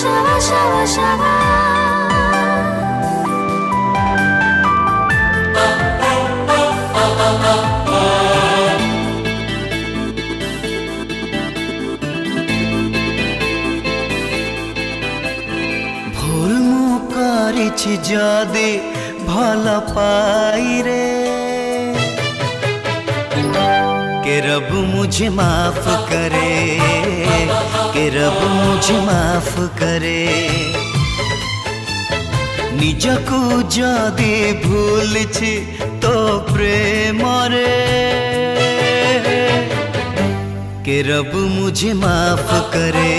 शाबा शाबा शाबा भूल मु करिछि जदि भल पाई रे के रब मुझे माफ करे, के रब मुझे माफ करे। निजकु जदि भूलछि तो प्रेम रे के रब मुझे माफ करे,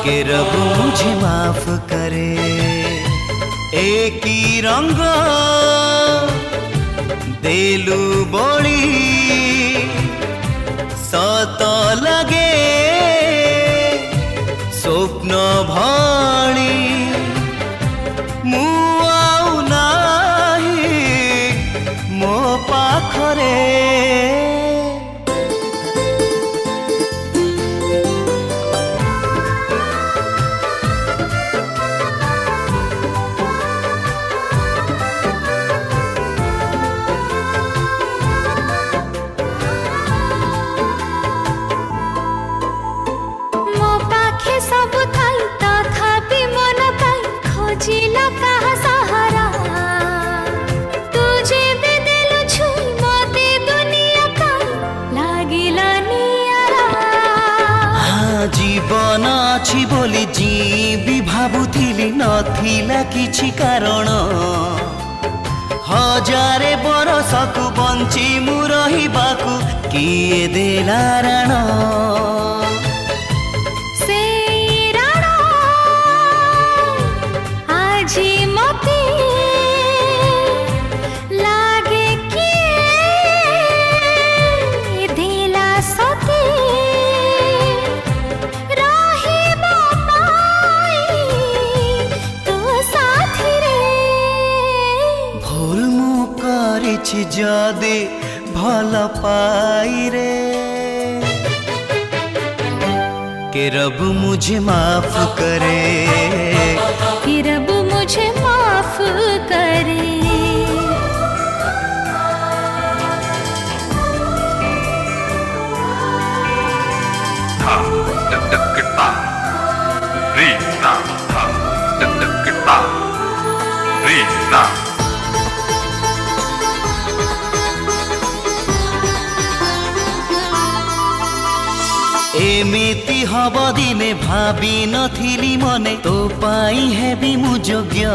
के रब मुझे माफ करे। एक ही रंग देलु बोली सत लगे स्वप्न भणी मु आउ नाही मो पाखरे। सब थाई तथापि मन पाई खोजिला कहा सहारा तुझे भी दिल छुई मते दुनिया पाई लागिला नियारा। हाँ जीवन अछि बोली जीवी भाबुथिली नथिला किछि कारण हजारे बरसकु बंची मु रहिबाकु किए देला राण। जदि भल पाई रे के रब मुझे माफ करे, कि रब मुझे माफ करे। था टकटकता रीना था टकटकता रीना। एमिति हब दिने भावी नथिली मने तो पाई हेबी मु योग्य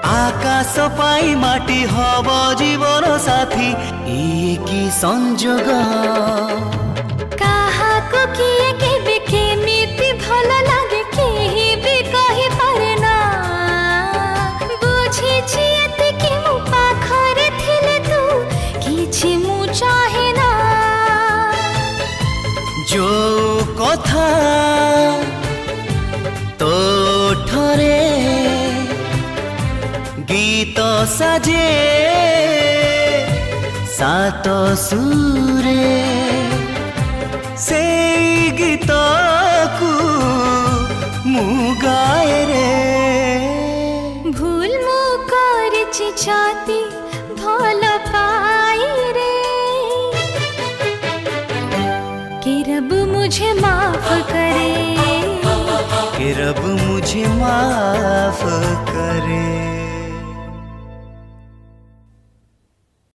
आकाश पाई माटी हब जीवन साथी ये की संजोग। कहा को किए केबे केमिति भल लागे केहि भी कहि पारे ना बुझी छी एतिकी मु पाखरे थिले तू किछि मु चाहे ना। जो कथा तो ठरे गीत साजे सात सुरे से गीत को मु गाए रे। भूल मु करिछि छाती भल पाई रे कि रब मुझे माफ करे, कि रब मुझे माफ करे।